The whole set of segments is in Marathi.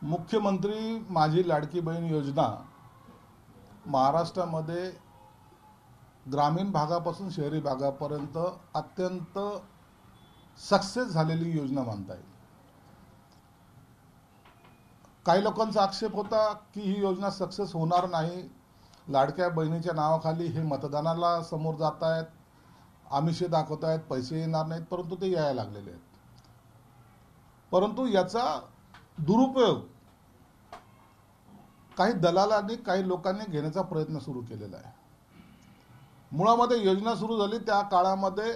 मुख्यमंत्री माझी लाडकी बहीण योजना महाराष्ट्रामध्ये ग्रामीण भागापासून शहरी भागापर्यंत अत्यंत सक्सेस झालेली योजना मानता येईल. काही लोकांचा आक्षेप होता की ही योजना सक्सेस होणार नाही, लाडक्या बहिणीच्या नावाखाली हे मतदानाला समोर जात आहेत, आमिषे दाखवत आहेत, पैसे येणार नाहीत, परंतु ते यायला लागलेले आहेत. परंतु याचा दुरुपयोग काही दलालांनी काही लोकांनी घेण्याचा प्रयत्न सुरू केलेला आहे. मुळामध्ये योजना सुरू झाली त्या काळामध्ये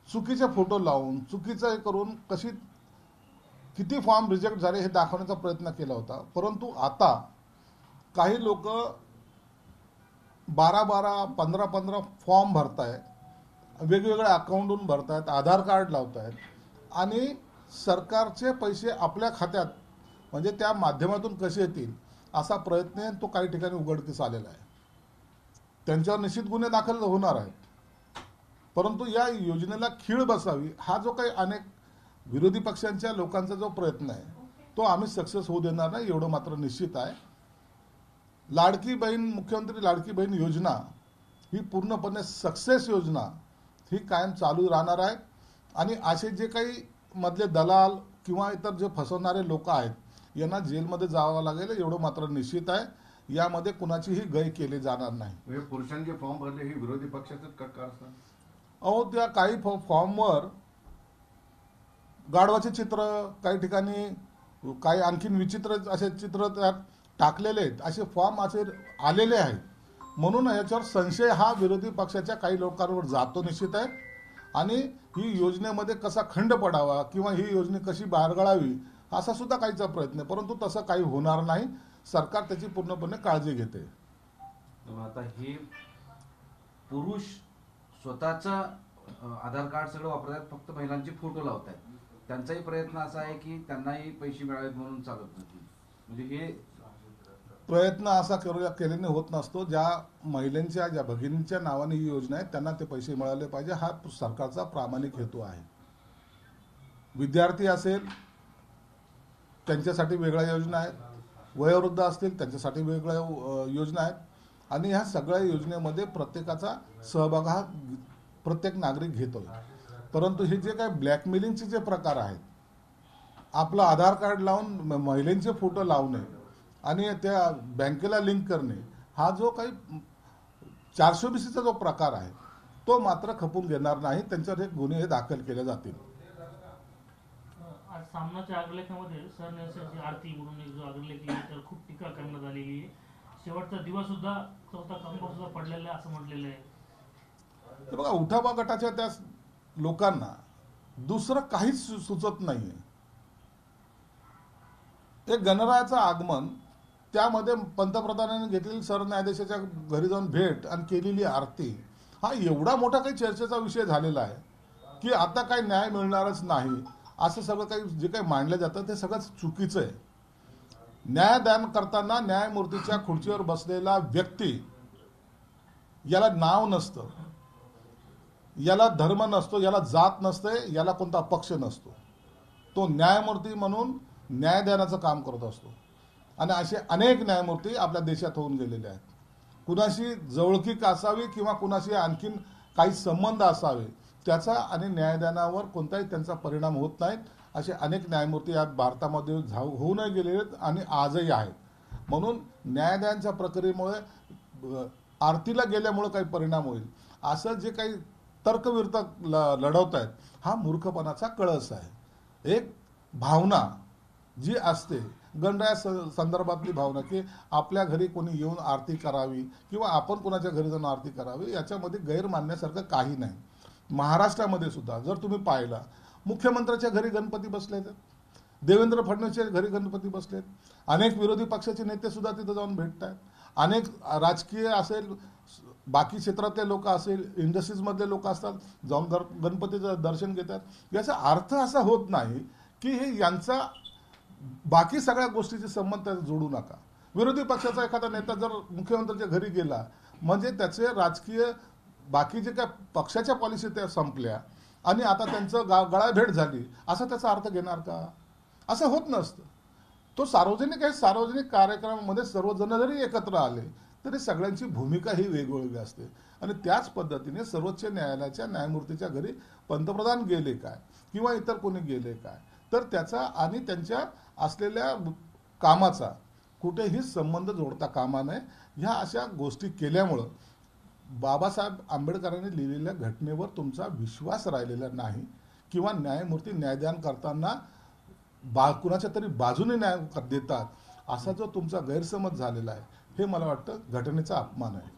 चुकीचे फोटो लावून चुकीचं हे करून किती फॉर्म रिजेक्ट झाले हे दाखवण्याचा प्रयत्न केला होता. परंतु आता काही लोक 12-12, 15-15 फॉर्म भरतायत, वेगवेगळ्या अकाउंटहून भरतायत, आधार कार्ड लावतायत आणि सरकारचे पैसे आपल्या खात्यात म्हणजे त्या माध्यमातून कसे येतील असा प्रयत्न तो काही ठिकाणी उघडकीस आलेला आहे. त्यांच्यावर निश्चित गुन्हे दाखल होणार आहेत. परंतु या योजनेला खीळ बसावी हा जो काही अनेक विरोधी पक्षांच्या लोकांचा जो प्रयत्न आहे तो आम्ही सक्सेस होऊ देणार नाही, एवढं मात्र निश्चित आहे. मुख्यमंत्री लाडकी बहीण योजना ही पूर्णपणे सक्सेस योजना ही कायम चालू राहणार आहे. आणि असे जे काही मधले दलाल किंवा इतर जे फसवणारे लोक आहेत यांना जेलमध्ये जावं लागेल एवढं मात्र निश्चित आहे. यामध्ये कुणाचीही गय केली जाणार नाही. म्हणजे पुरुषांचे फॉर्म भरले ही विरोधी पक्षाचंच का असतं? अहो, त्या काही फॉर्मवर गाढवाचे चित्र, काही ठिकाणी काही आणखीन विचित्र असे चित्र त्यात टाकलेले आहेत, असे फॉर्म असे आलेले आहेत. म्हणून याच्यावर संशय हा विरोधी पक्षाच्या काही लोकांवर जातो निश्चित आहे. आणि ही योजनेमध्ये कसा खंड पडावा किंवा ही योजना कशी बाहेरगाळावी असा सुद्धा काहीचा प्रयत्न आहे. परंतु तसं काही होणार नाही. सरकार त्याची पूर्णपणे काळजी घेते. आता हे पुरुष स्वतःचा आधार कार्ड सगळं वापरतात, फक्त महिलांचे फोटो लावतात. त्यांचाही प्रयत्न असा आहे की त्यांनाही पैसे मिळावेत म्हणून चालत नाही. म्हणजे हे प्रयत्न असा केल्याने होत नसतो. ज्या महिलांच्या ज्या भगिनींच्या नावाने ही योजना आहे त्यांना ते पैसे मिळाले पाहिजे हा सरकारचा प्रामाणिक हेतू आहे. विद्यार्थी असेल त्यांच्यासाठी वेगळ्या योजना आहेत, वयोवृद्ध असतील त्यांच्यासाठी वेगळ्या योजना आहेत. आणि ह्या सगळ्या योजनेमध्ये प्रत्येकाचा सहभाग हा प्रत्येक नागरिक घेतोय. परंतु हे जे काही ब्लॅकमेलिंगचे जे प्रकार आहेत, आपलं आधार कार्ड लावून महिलांचे फोटो लावणे आणि त्या बँकेला लिंक करणे हा जो काही 420चा जो प्रकार आहे तो मात्र खपून घेणार नाही. त्यांच्यावर हे गुन्हे दाखल केले जातील. आज सामनाच्या अग्रलेखामध्ये सरन्यासाची आरती म्हणून एक जो अग्रलेख लिहिला त्यावर खूप टीका करण्यात आलेली आहे. शेवटचा दिवस सुद्धा चौथा कंबर सुद्धा पडलेला आहे असं म्हटलेलं आहे. तर बघा, उठावा गटाच्या त्या लोकांना दुसरं काहीच सुचत नाहीये. एक गणरायाचं आगमन, त्यामध्ये पंतप्रधानांनी घेतलेली सरन्यायाधीशाच्या घरी जाऊन भेट आणि केलेली आरती हा एवढा मोठा काही चर्चेचा विषय झालेला आहे की आता काही न्याय मिळणारच नाही असं सगळं काही जे काही मांडलं जातं ते सगळं चुकीचं आहे. न्यायदान करताना न्यायमूर्तीच्या खुर्चीवर बसलेला व्यक्ती याला नाव नसतं, याला धर्म नसतो, याला जात नसते, याला कोणता पक्ष नसतो. तो न्यायमूर्ती म्हणून न्यायदानाचं काम करत असतो. आणि असे अनेक न्यायमूर्ती आपल्या देशात होऊन गेलेले आहेत. कुणाशी जवळकीक असावी किंवा कुणाशी आणखीन काही संबंध असावे त्याचा आणि न्यायदानावर कोणताही त्यांचा परिणाम होत नाहीत. असे अनेक न्यायमूर्ती या भारतामध्ये होऊनही गेलेले आहेत आणि आजही आहेत. म्हणून न्यायदानाच्या प्रक्रियेमुळे आरतीला गेल्यामुळे काही परिणाम होईल असं जे काही तर्कविरुद्ध लढवत आहेत हा मूर्खपणाचा कळस आहे. एक भावना जी असते गणराया संदर्भातली भावना की आपल्या घरी कोणी येऊन आरती करावी किंवा आपण कोणाच्या घरी जाऊन आरती करावी याच्यामध्ये गैर मानण्यासारखं काही नाही. महाराष्ट्रामध्ये सुद्धा जर तुम्ही पाहिला मुख्यमंत्र्याच्या घरी गणपती बसलेत, देवेंद्र फडणवीसच्या घरी गणपती बसलेत, अनेक विरोधी पक्षाचे नेते सुद्धा तिथं जाऊन भेटत आहेत, अनेक राजकीय असेल बाकी क्षेत्रातले लोक असेल इंडस्ट्रीजमधले लोक असतात जाऊन गणपतीचं दर्शन घेतात. याचा अर्थ असा होत नाही की हे यांचा बाकी सगळ्या गोष्टीचे संबंध त्यात जोडू नका. विरोधी पक्षाचा एखादा नेता जर मुख्यमंत्र्याच्या घरी गेला म्हणजे त्याचे राजकीय बाकी जे काय पक्षाच्या पॉलिसी त्या संपल्या आणि आता त्यांचं गळाभेट झाली असा त्याचा अर्थ घेणार का? असं होत नसतं. तो सार्वजनिक आहे. सार्वजनिक कार्यक्रमामध्ये सर्वजण जरी एकत्र आले तरी सगळ्यांची भूमिका ही वेगवेगळी असते आणि त्याच पद्धतीने सर्वोच्च न्यायालयाच्या न्यायमूर्तीच्या घरी पंतप्रधान गेले काय किंवा इतर कोणी गेले काय तर त्याचा आणि त्यांच्या असलेल्या कामाचा कुठेही संबंध जोडता कामा नये. ह्या अशा गोष्टी केल्यामुळं बाबासाहेब आंबेडकरांनी लिहिलेल्या घटनेवर तुमचा विश्वास राहिलेला नाही किंवा न्यायमूर्ती न्यायदान करताना कुणाच्या तरी बाजूने न्याय देतात असा जो तुमचा गैरसमज झालेला आहे हे मला वाटतं घटनेचा अपमान आहे.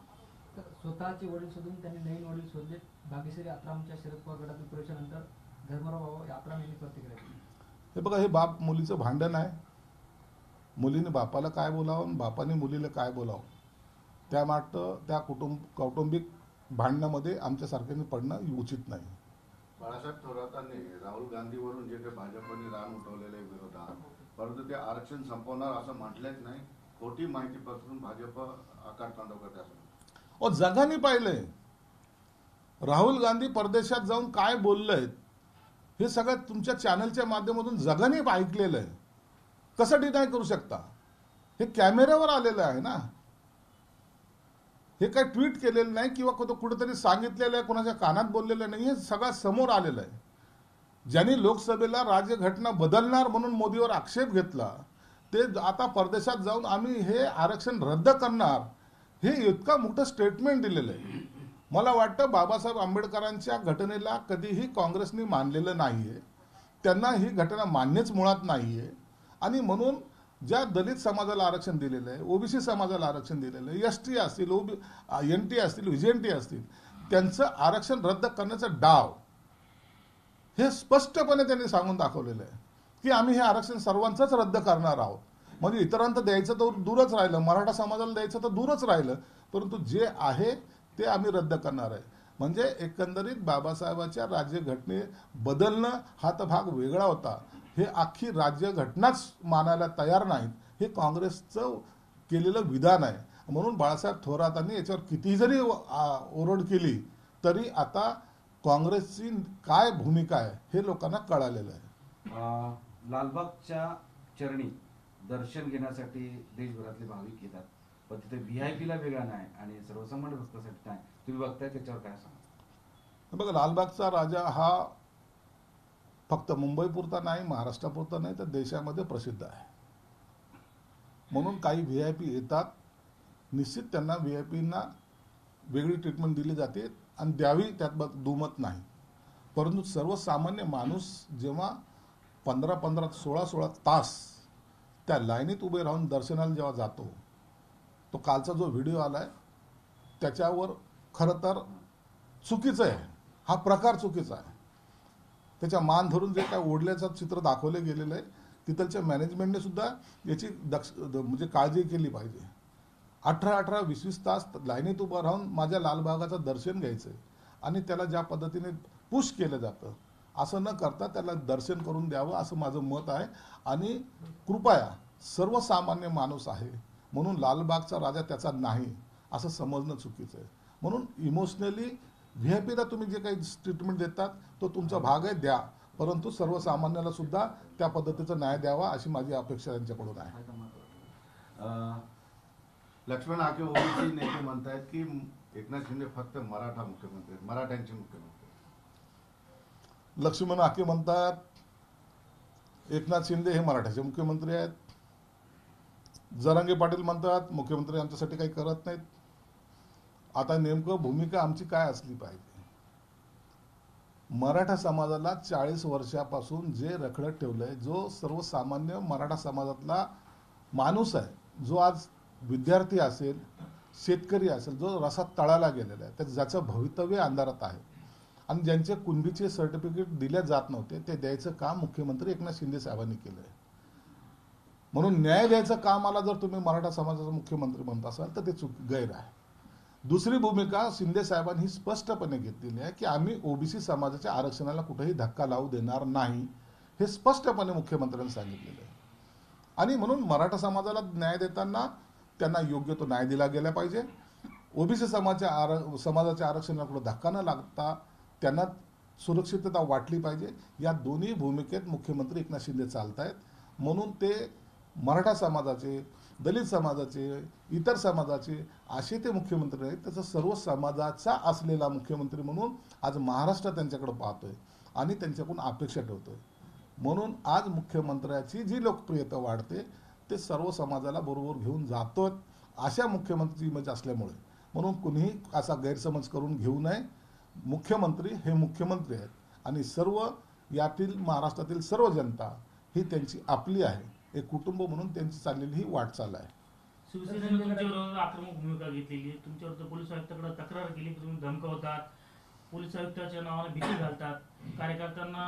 स्वतःचे वडील शोधून त्यांनी नवीन वडील शोधले. भाग्यश्री आत्रामच्या शरद पवार गटातील प्रवेशानंतर धर्मराव बाबा आत्राम यांनी प्रतिक्रिया दिली. हे बघा, हे बाप मुलीचं भांडण आहे. मुलीने बापाला काय बोलावं आणि बापाने मुलीला काय बोलावं त्या वाटतं त्या कौटुंबिक भांडणामध्ये आमच्यासारख्यांनी पडणं उचित नाही. बाळासाहेब थोरातांनी राहुल गांधीवरून जे काही भाजपने रान उठवलेले विरोधात, परंतु ते आरक्षण संपवणार असं म्हटलेच नाही. खोटी माहिती पसरून भाजप आकारतांडव करते असं जगाने पाहिलंय. राहुल गांधी परदेशात जाऊन काय बोललेत हे सगळं तुमच्या चॅनलच्या माध्यमातून जगाने ऐकलेलं आहे. कसं डिनाय करू शकता? हे कॅमेऱ्यावर आलेलं आहे ना. हे काय ट्विट केलेलं नाही किंवा कुठेतरी सांगितलेलं आहे, कोणाच्या कानात बोललेलं नाही. हे सगळं समोर आलेलं आहे. ज्यांनी लोकसभेला राज्यघटना बदलणार म्हणून मोदीवर आक्षेप घेतला ते आता परदेशात जाऊन आम्ही हे आरक्षण रद्द करणार हे इतका मोठं स्टेटमेंट दिलेलं आहे. मला वाटतं बाबासाहेब आंबेडकरांच्या घटनेला कधीही काँग्रेसने मानलेलं नाहीये. त्यांना ही घटना मान्यच मुळात नाहीये आणि म्हणून ज्या दलित समाजाला आरक्षण दिलेलं आहे, ओबीसी समाजाला आरक्षण दिलेलं आहे, एसटी असतील, एनटी असतील, व्हीजेएनटी असतील, त्यांचं आरक्षण रद्द करण्याचा डाव हे स्पष्टपणे त्यांनी सांगून दाखवलेलं आहे की आम्ही हे आरक्षण सर्वांचंच रद्द करणार आहोत. म्हणजे इतरांना द्यायचं तर दूरच राहिलं, मराठा समाजाला द्यायचं तर दूरच राहिलं, परंतु जे आहे ते आम्ही रद्द करणार आहे. म्हणजे एकंदरीत बाबासाहेबांच्या राज्यघटने बदलणं हा तर भाग वेगळा होता. हे अख्खी राज्यघटनाच मानायला तयार नाहीत हे काँग्रेसचं केलेलं विधान आहे. म्हणून बाळासाहेब थोरातांनी याच्यावर किती जरी ओरड केली तरी आता काँग्रेसची काय भूमिका आहे हे लोकांना कळालेलं आहे. लालबागच्या चरणी दर्शन घेण्यासाठी देशभरातले भाविक येतात, पण तिथे व्हीआयपीला वेगळा नाही आणि सर्वसामान्य भक्तासाठी नाही. तुम्ही बघताय त्याच्यावर काय सांगा? बघा, लालबागचा राजा हा फक्त मुंबईपुरता नाही, महाराष्ट्रापुरता नाही तर देशामध्ये प्रसिद्ध आहे. म्हणून काही व्हीआयपी येतात. निश्चित त्यांना व्हीआयपींना वेगळी ट्रीटमेंट दिली जाते आणि द्यावी त्यात दुमत नाही. परंतु सर्वसामान्य माणूस जेव्हा 15-15, 16-16 तास त्या लाईनीत उभे राहून दर्शनाला जेव्हा जातो, तो कालचा जो व्हिडिओ आलाय त्याच्यावर खरं तर चुकीचं आहे. हा प्रकार चुकीचा आहे. त्याच्या मान धरून जे काय ओढल्याचं चित्र दाखवलं गेलेलं आहे, तिथलच्या मॅनेजमेंटने सुद्धा याची म्हणजे काळजी केली पाहिजे. 18-18, 20-20 तास लाईनीत उभं राहून माझ्या लालबागाचं दर्शन घ्यायचं आणि त्याला ज्या पद्धतीने पुश केलं जातं असं न करता त्याला दर्शन करून द्यावं असं माझं मत आहे. आणि कृपया सर्वसामान्य माणूस आहे म्हणून लालबागचा राजा त्याचा नाही असं समजणं चुकीचं आहे. म्हणून इमोशनली व्हीआयपीला तुम्ही जे काही ट्रीटमेंट देतात तो तुमचा भाग आहे, द्या, परंतु सर्वसामान्याला सुद्धा त्या पद्धतीचा न्याय द्यावा अशी माझी अपेक्षा त्यांच्याकडून आहे. लक्ष्मण हाके ओबीसी नेते म्हणतायत की एकनाथ शिंदे फक्त मराठा मुख्यमंत्री आहेत, मराठ्यांचे मुख्यमंत्री. लक्ष्मण हाके म्हणतात एकनाथ शिंदे हे मराठ्याचे मुख्यमंत्री आहेत. जरांगे पाटील म्हणतात मुख्यमंत्री आमच्यासाठी काही करत नाहीत. आता नेमकं भूमिका आमची काय असली पाहिजे? मराठा समाजाला 40 वर्षापासून जे रखडत ठेवलंय, जो सर्वसामान्य मराठा समाजातला माणूस आहे, जो आज विद्यार्थी असेल, शेतकरी असेल, जो रसात तळाला गेलेला आहे, ज्याचं भवितव्य अंधारात आहे आणि ज्यांचे कुणबीचे सर्टिफिकेट दिल्या जात नव्हते ते द्यायचं काम मुख्यमंत्री एकनाथ शिंदे साहेबांनी केलंय. म्हणून न्याय द्यायचं कामाला जर तुम्ही मराठा समाजाचा मुख्यमंत्री म्हणत असाल तर ते गैर आहे. दुसरी भूमिका शिंदे साहेबांनी स्पष्टपणे घेतलेली आहे की आम्ही ओबीसी समाजाच्या आरक्षणाला कुठेही धक्का लावू देणार नाही हे स्पष्टपने मुख्यमंत्र्यांनी सांगितलेलं आहे. आणि म्हणून मराठा समाजाला न्याय देताना त्यांना योग्य तो न्याय दिला गेला पाहिजे. ओबीसी समाजाच्या आरक्षणाला कुठे धक्का न लागता त्यांना सुरक्षितता वाटली पाहिजे. या दोन्ही भूमिकेत मुख्यमंत्री एकनाथ शिंदे चालत आहेत. म्हणून ते मराठा समाजाचे, दलित समाजाचे, इतर समाजाचे असे ते मुख्यमंत्री आहेत. त्याचा सर्व समाजाचा असलेला मुख्यमंत्री म्हणून आज महाराष्ट्र त्यांच्याकडे पाहतोय आणि त्यांच्याकडून अपेक्षा ठेवतोय. म्हणून आज मुख्यमंत्र्याची जी लोकप्रियता वाढते ते सर्व समाजाला बरोबर घेऊन जातो. अशा मुख्यमंत्री इमेज असल्यामुळे म्हणून कुणीही असा गैरसमज करून घेऊ नये. मुख्यमंत्री हे मुख्यमंत्री आहेत आणि सर्व यातील महाराष्ट्रातील सर्व जनता ही त्यांची आपली आहे. एक कुटुंब म्हणून त्यांची चाललेली ही वाटचाल आहे. शिवसेनेने तुमच्यावर आक्रमक भूमिका घेतलेली आहे. तुमच्यावर पोलीस आयुक्ताकडे तक्रार केली की तुम्ही धमकावतात, पोलीस आयुक्ताच्या नावाने भीती घालतात, कार्यकर्त्यांना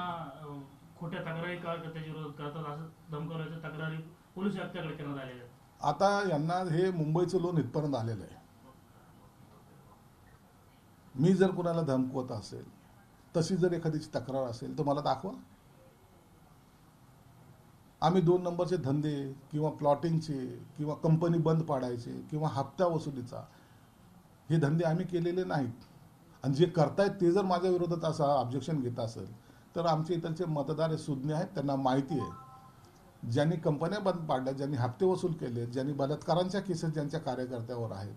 खोट्या तक्रारी कार्यकर्त्याच्या विरोधात करतात, असं धमकावल्याच्या तक्रारी पोलीस आयुक्ताकडे करण्यात आलेल्या आहेत. आता यांना हे मुंबईचं लोन इथपर्यंत आलेलं आहे. मी जर कुणाला धमकवत असेल, तशी जर एखादीची तक्रार असेल तर मला दाखवा. आम्ही 2 नंबरचे धंदे किंवा प्लॉटिंगचे किंवा कंपनी बंद पाडायचे किंवा हप्ता वसुलीचा हे धंदे आम्ही केलेले नाहीत. आणि जे करतायत ते जर माझ्या विरोधात असं ऑब्जेक्शन घेत असेल तर आमचे इथलचे मतदार हे सुज्ञ आहेत, त्यांना माहिती आहे. ज्यांनी कंपन्या बंद पाडल्या, ज्यांनी हप्ते वसूल केले, ज्यांनी बलात्कारांच्या केसेस ज्यांच्या कार्यकर्त्यावर आहेत,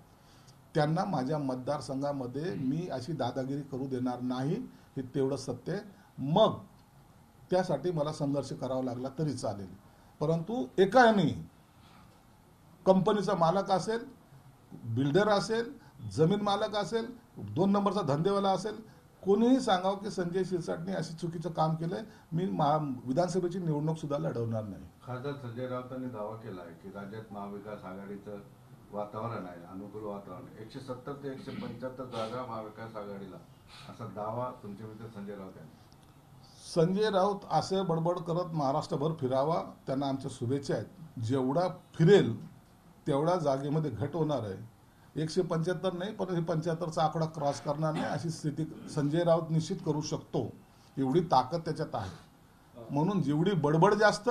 त्यांना माझ्या मतदारसंघामध्ये मी अशी दादागिरी करू देणार नाही, हे तेवढं सत्य आहे. मग त्यासाठी मला संघर्ष करावा लागला तरी चालेल, परंतु एकाने कंपनीचा मालक असेल, बिल्डर असेल, जमीन मालक असेल, 2 नंबरचा धंदेवाला असेल, कोणीही सांगावं की संजय शिरसाटने अशी चुकीचं काम केलंय, मी विधानसभेची निवडणूक सुद्धा लढवणार नाही. खासदार संजय राऊतांनी दावा केला आहे की राज्यात महाविकास आघाडीचं वातावरण आहे, अनुकूल वातावरण. 170 ते 175 जागा महाविकास आघाडीला, असा दावा तुमचे मित्र संजय राऊत यांनी. संजय राऊत असे बडबड करत महाराष्ट्रभर फिरावा, त्यांना आमच्या शुभेच्छा आहेत. जेवढा फिरेल तेवढा जागेमध्ये घट होणार आहे. 175 नाही, पण 75चा आकडा क्रॉस करणार नाही अशी स्थिती संजय राऊत निश्चित करू शकतो. एवढी ताकद त्याच्यात आहे. म्हणून जेवढी बडबड जास्त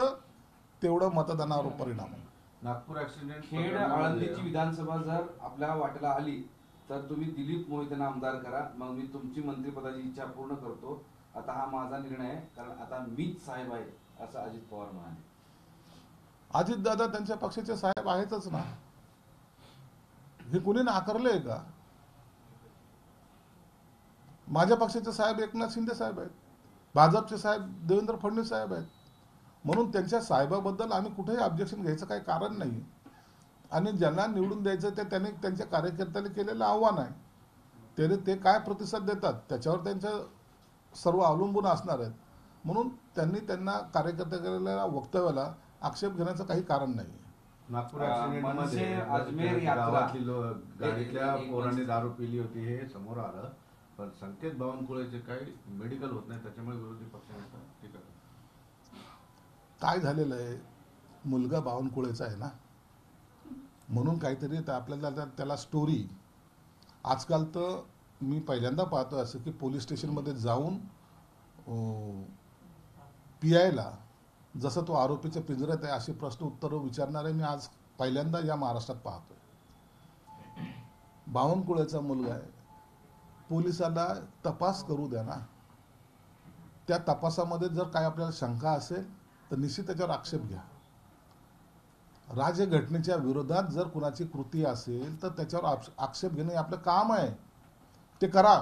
तेवढं मतदानावर परिणाम. नागपूर ऍक्सिडेंट खेड आळंदीची विधानसभा जर आपल्या वाटेला आली तर तुम्ही दिलीप मोहितेंना आमदार करा, मग मी तुमची मंत्रिपदाची इच्छा पूर्ण करतो. आता हा माझा निर्णय आहे, कारण आता मीच साहेब आहे, असं अजित पवार म्हणाले. अजितदादा त्यांच्या पक्षाचे साहेब आहेतच ना, हे कुणी नाकारलंय का? माझ्या पक्षाचे साहेब एकनाथ शिंदे साहेब आहेत, भाजपचे साहेब देवेंद्र फडणवीस साहेब आहेत. म्हणून त्यांच्या साहेबाबद्दल आम्ही कुठेही ऑब्जेक्शन घ्यायचं काही कारण नाही. आणि ज्यांना निवडून द्यायचं ते त्यांनी त्यांच्या कार्यकर्त्याला केलेलं आव्हान आहे. ते काय प्रतिसाद देतात त्याच्यावर त्यांचं सर्व अवलंबून असणार आहेत. म्हणून त्यांना कार्यकर्त्याला वक्तव्याला आक्षेप घेण्याचं काही कारण नाही. नागपूर ऍक्सिडेंटमध्ये अजमेर यात्रा गावातली गाडीतल्या पोरांनी दारू पिली होती हे समोर आलं, पण संकेत बावनकुळेचे काही मेडिकल होत नाही, त्याच्यामुळे विरोधी पक्षाने टीका केली. काय झालेलं आहे, मुलगा बावनकुळेचा आहे ना, म्हणून काहीतरी आपल्याला त्याला स्टोरी. आजकाल तर मी पहिल्यांदा पाहतो असं की पोलीस स्टेशनमध्ये जाऊन PIला जसं तो आरोपीच्या पिंजऱ्यात आहे असे प्रश्न उत्तरं विचारणारे मी आज पहिल्यांदा या महाराष्ट्रात पाहतोय. बावनकुळेचा मुलगा आहे, पोलिसाला तपास करू द्या ना. त्या तपासामध्ये जर काय आपल्याला शंका असेल तर निश्चित त्याच्यावर आक्षेप घ्या. राज्यघटनेच्या विरोधात जर कुणाची कृती असेल तर त्याच्यावर आक्षेप घेणे आपलं काम आहे, ते करा.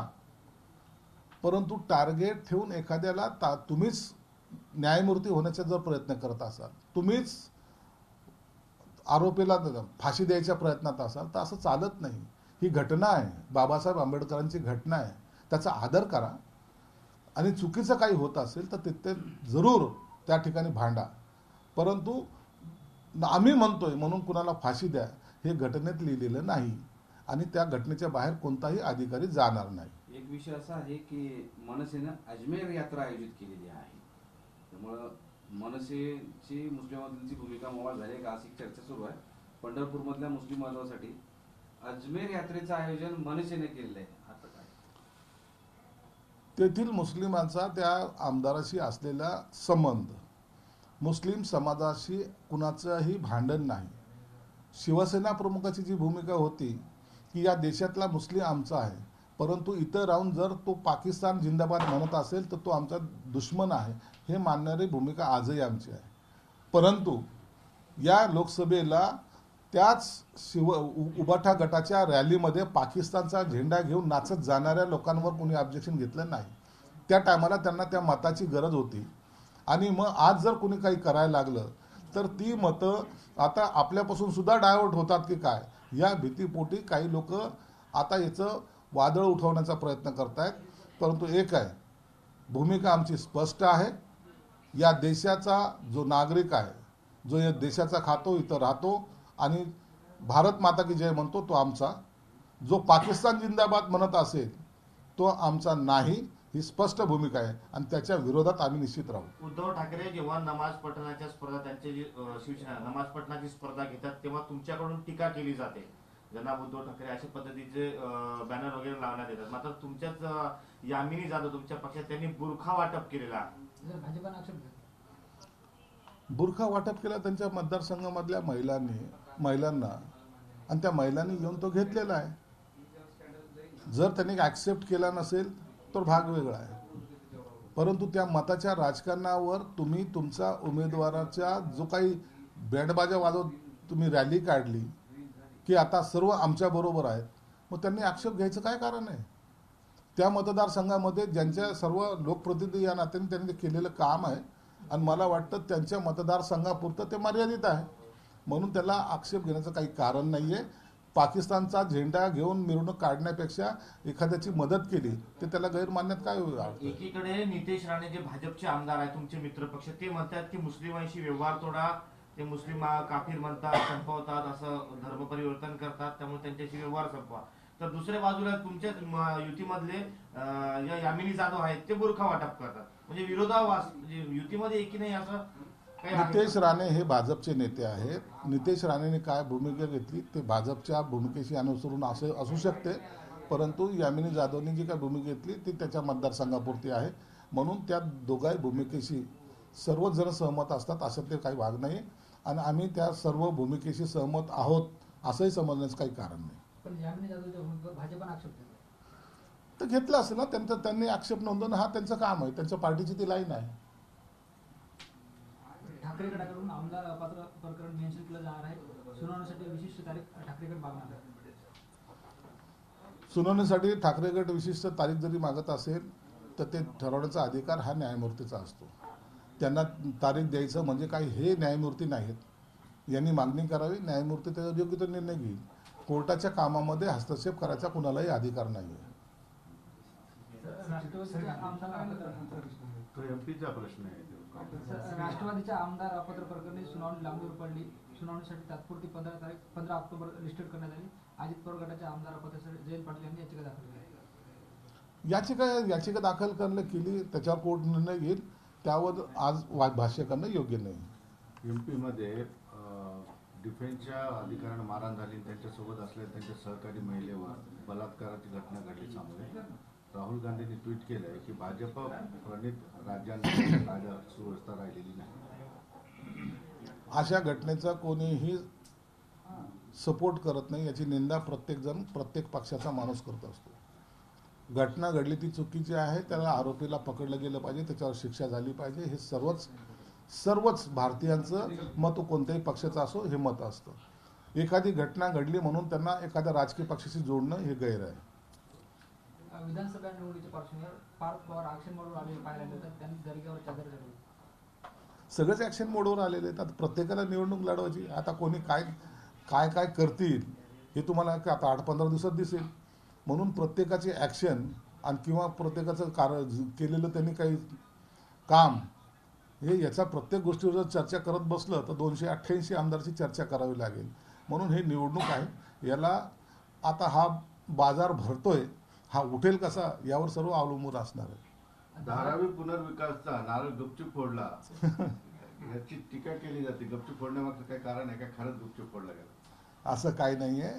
परंतु टार्गेट ठेवून एखाद्याला तुम्हीच न्यायमूर्ती होण्याचा जर प्रयत्न करत असाल, तुम्हीच आरोपीला फाशी द्यायच्या प्रयत्नात असाल तर असं चालत नाही. ही घटना आहे, बाबासाहेब आंबेडकरांची घटना आहे, त्याचा आदर करा. आणि चुकीचं काही होत असेल तर ते जरूर त्या ठिकाणी भांडा. परंतु आम्ही म्हणतोय म्हणून कुणाला फाशी द्या हे घटनेत लिहिलेलं नाही आणि त्या घटनेच्या बाहेर कोणताही अधिकारी जाणार नाही. एक विषय असा आहे की मनसेनं अजमेर यात्रा आयोजित केलेली आहे, त्यामुळं मनसेची मुस्लिमांची भूमिका मोबाळ झाली का अशी चर्चा सुरू आहे. पंढरपूरमधल्या मुस्लिम बांधवांसाठी अजमेर यात्रेचं आयोजन मनसेने केलेलं आहे, आता काय? तेथील मुस्लिमांचा त्या आमदाराशी असलेला संबंध, मुस्लिम समाजाशी कुणाचंही भांडण नाही. शिवसेना प्रमुखाची जी भूमिका होती की या देशातला मुस्लिम आमचा आहे, परंतु इथं राहून जर तो पाकिस्तान जिंदाबाद म्हणत असेल तर तो आमचा दुश्मन आहे, हे मानणारी भूमिका आजही आमची आहे. परंतु या लोकसभेला त्याच उबाठा गटाच्या रॅलीमध्ये पाकिस्तानचा झेंडा घेऊन नाचत जाणाऱ्या लोकांवर कोणी ऑब्जेक्शन घेतलं नाही. त्या टायमाला त्यांना त्या मताची गरज होती. आणि मग आज जर कोणी काही करायला लागलं तर ती मतं आता आपल्यापासून सुद्धा डायव्हर्ट होतात की काय, या भीतीपोटी काही लोक आता याचं वादळ उठवण्याचा प्रयत्न करतायत. परंतु एक आहे, भूमिका आमची स्पष्ट आहे. या देशाचा जो नागरिक आहे, जो या देशाचा खातो, इथं राहतो आणि भारत माता की जय म्हणतो, तो आमचा. जो पाकिस्तान जिंदाबाद म्हणत असेल तो आमचा नाही. ही स्पष्ट भूमिका आहे आणि त्याच्या विरोधात आम्ही निश्चित राहू. उद्धव ठाकरे जेव्हा नमाज पठणाच्या स्पर्धा, त्यांची जी शिवसेना नमाज पठणाची स्पर्धा घेतात तेव्हा तुमच्याकडून टीका केली जाते. जनाब उद्धव ठाकरे अशा पद्धतीचे बॅनर वगैरे लावण्यात येतात. मात्र तुमच्याच यामिनी जाधव तुमच्या पक्षात त्यांनी बुरखा वाटप केलेला आहे. भाजपानं आक्षेप घेतला. बुरखा वाटप केला त्यांच्या मतदारसंघामधल्या महिलांना आणि त्या महिलांनी येऊन तो घेतलेला आहे. जर त्यांनी ऍक्सेप्ट केला नसेल तर भाग वेगळा आहे. परंतु त्या मताच्या राजकारणावर तुम्ही तुमचा उमेदवाराच्या जो काही बँडबाजा वाजवत तुम्ही रॅली काढली की आता सर्व आमच्या बरोबर आहेत, मग त्यांनी आक्षेप घ्यायचं काय कारण आहे? त्या मतदारसंघामध्ये ज्यांच्या सर्व लोकप्रतिनिधी या नात्याने त्यांनी केलेलं काम आहे आणि मला वाटतं त्यांच्या मतदारसंघापुरतं ते मर्यादित आहे, म्हणून त्याला आक्षेप घेण्याचं काही कारण नाही आहे. पाकिस्तानचा झेंडा घेऊन मिरवणूक काढण्यापेक्षा एखाद्याची मदत केली तर त्याला गैरमान्यात काय होईल? एकीकडे नितेश राणे जे भाजपचे आमदार आहेत, तुमचे मित्रपक्ष, ते म्हणतात की मुस्लिमांशी व्यवहार तोडा, ते मुस्लिम काफिर म्हणतात, संपवतात, असं धर्म परिवर्तन करतात, त्यामुळे त्यांच्याशी व्यवहार संपवा. तर दुसऱ्या बाजूला तुमच्याच युतीमधले यामिनी जाधव आहेत, ते बुरखा वाटप करतात. म्हणजे विरोधाभास, म्हणजे युतीमध्ये एकी नाही असं काही आहे? नितेश राणे हे भाजपचे नेते आहेत. नितेश राणेने काय भूमिका घेतली ते भाजपच्या भूमिकेशी अनुसरून असू शकते, परंतु यामिनी जाधवनी जी काय भूमिका घेतली ती त्याच्या मतदारसंघापुरती आहे. म्हणून त्या दोघाही भूमिकेशी सर्वच जण सहमत असतात असं ते काही भाग नाही आणि आम्ही त्या सर्व भूमिकेशी सहमत आहोत असंही समजण्याचं काही कारण नाही. पण यामिनी जाधवच्या भूमिकेवर भाजपानं आक्षेप घेतला. तर घेतलं असेल ना त्यांनी आक्षेप नोंदवणं, हा त्यांचं काम आहे, त्यांच्या पार्टीची ती लाईन आहे. ठाकरे गटाकडून आमदार अपात्र प्रकरण मेन्शन केलं जाणार आहे. सुनावणीसाठी विशिष्ट तारीख ठाकरे गट मागणार आहे. सुनावणीसाठी ठाकरे गट विशिष्ट तारीख जरी मागत असेल तर ते ठरवण्याचा अधिकार हा न्यायमूर्तीचा असतो. त्यांना तारीख द्यायचं म्हणजे काही हे न्यायमूर्ती नाहीत. यांनी मागणी करावी, न्यायमूर्ती त्याचा योग्य तो निर्णय घेईल. कोर्टाच्या कामामध्ये हस्तक्षेप करायचा कुणालाही अधिकार नाही आहे. तो एमपीचा प्रश्न आहे. राष्ट्रवादीच्या आमदार अपात्र प्रकरणी सुनावणी लांबणीवर पडली. सुनावणीसाठी तात्पुरती 15 ऑक्टोबर लिस्टेड करण्यात आली. अजित पवार गटाच्या आमदार अपात्रासाठी जयंत पाटील यांनी याचिका दाखल केली. याचिका दाखल केली, त्याच्यावर कोर्ट निर्णय घेईल. त्यावर आज भाष्य करणं योग्य नाही. एमपीमध्ये डिफेन्सच्या अधिकाऱ्यांना मारहाण झाली, त्यांच्यासोबत असलेल्या त्यांच्या सहकारी महिलेवर बलात्काराची घटना घडली सामोरे. राहुल गांधींनी ट्विट केलंय की भाजप प्रणित राज्यांमध्ये कायदा सुव्यवस्था राहिलेली नाही. अशा घटनेचा कोणीही सपोर्ट करत नाही, याची निंदा प्रत्येक पक्षाचा माणूस करत असतो. घटना घडली ती चुकीची आहे, त्याला आरोपीला पकडलं गेलं पाहिजे, त्याच्यावर शिक्षा झाली पाहिजे. हे सर्वच भारतीयांचं मत, कोणत्याही पक्षाचं असो, हे मत असतं. एखादी घटना घडली म्हणून त्यांना एखाद्या राजकीय पक्षाशी जोडणं हे गैर आहे. विधानसभा निवडणुकीच्या पार्श्वभूमीवर पार्थ पवार ऍक्शन मोडवर आलेले पाहायला मिळतात. त्यांनी दर्ग्यावर चादर चढवली. सगळेच ऍक्शन मोडवर आलेले आहेत. आता प्रत्येकाला निवडणूक लढवायची. आता कोणी काय करतील हे तुम्हाला आता 8-15 दिवसात दिसेल. म्हणून प्रत्येकाची ऍक्शन आणि किंवा प्रत्येकाचं केलेलं त्यांनी काही काम हे याचा प्रत्येक गोष्टीवर जर चर्चा करत बसलं तर 288 आमदारची चर्चा करावी लागेल. म्हणून हे निवडणूक आहे, याला आता हा बाजार भरतोय, हा उठेल कसा यावर सर्व अवलंबून असणार आहे. धारावी पुनर्विकासचा नारळ गुपचूप फोडला याची टीका केली जाते. गुपचूप फोडण्यामागचं काय कारण आहे का? खरंच गुपचूप फोडला गेला असं काही नाहीये.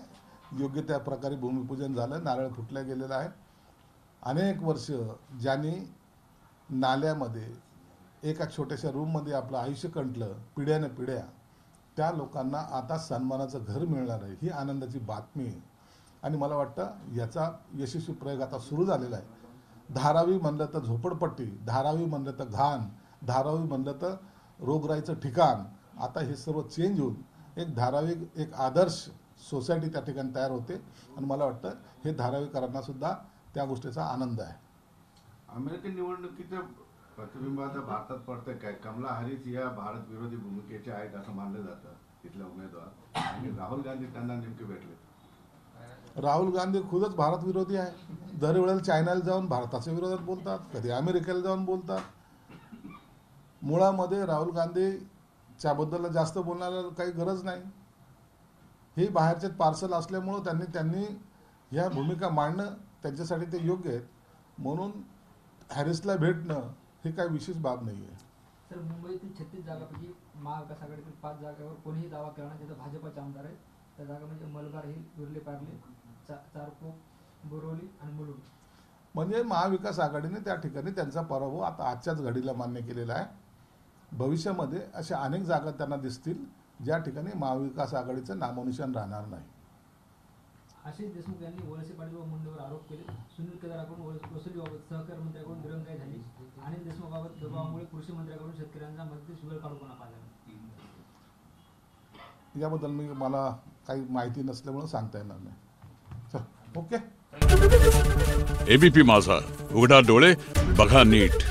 योग्य त्या प्रकारे भूमिपूजन झालं, नारळ फुटल्या गेलेला आहे. अनेक वर्ष ज्यांनी नाल्यामध्ये एका छोट्याशा रूममध्ये आपलं आयुष्य कंटलं पिढ्या, त्या लोकांना आता सन्मानाचं घर मिळणार आहे, ही आनंदाची बातमी आहे. आणि मला वाटतं याचा यशस्वी प्रयोग आता सुरू झालेला आहे. धारावी म्हणलं तर झोपडपट्टी, धारावी म्हणलं तर घाण, धारावी म्हणलं तर रोगराईचं ठिकाण आता हे सर्व चेंज होऊन एक धारावी, एक आदर्श सोसायटी त्या ठिकाणी तयार होते आणि मला वाटतं हे धारावीकरांना सुद्धा त्या गोष्टीचा आनंद आहे. अमेरिकन निवडणुकीचं प्रतिबिंब आता भारतात पडतंय काय? कमला हॅरिस या भारत विरोधी भूमिकेचे आहेत असं मानलं जातं तिथले उमेदवार, आणि राहुल गांधी त्यांना नेमके भेटले. राहुल गांधी खुदच भारत विरोधी आहे. दरवेळेला चायनाला जाऊन भारताच्या विरोधात बोलतात, कधी अमेरिकेला जाऊन बोलतात. मुळामध्ये राहुल गांधीच्याबद्दल जास्त बोलण्याला काही गरज नाही. हे बाहेरचे पार्सल असल्यामुळं त्यांनी ह्या भूमिका मांडणं त्यांच्यासाठी ते योग्य आहेत. म्हणून हॅरिसला भेटणं हे काही विशेष बाब नाही आहे. सर, मुंबईतील 36 जागापैकी महाविकास आघाडीतील 5 जागांवर कोणीही दावा केला नाही, जिथं भाजपचे आमदार आहेत. त्या जागा म्हणजे मलबार हिल, विर्ले पार्ले, चारकोप, बोरिवली आणि मुलुंड. म्हणजे महाविकास आघाडीने त्या ठिकाणी त्यांचा पराभव आता आजच्याच घडीला मान्य केलेला आहे. भविष्यामध्ये अशा अनेक जागा त्यांना दिसतील ज्या ठिकाणी महाविकास आघाडीचं नामोनिशाण राहणार नाही. आशिष देशमुख यांनी वळसे पाटील व मुंडेवर आरोप केले. सुनील केदाराकडून वसुलीबाबत सहकार मंत्र्याकडून दिरंगाई झाली. अनिल देशमुखाबाबत दबावामुळे कृषी मंत्र्याकडून शेतकऱ्यांचा मदतीस वेळ काढूपणा पाहिला. याबद्दल मला काही माहिती नसल्यामुळे सांगता येणार नाही. चल, ओके. एबीपी माझा, उघडा डोळे बघा नीट.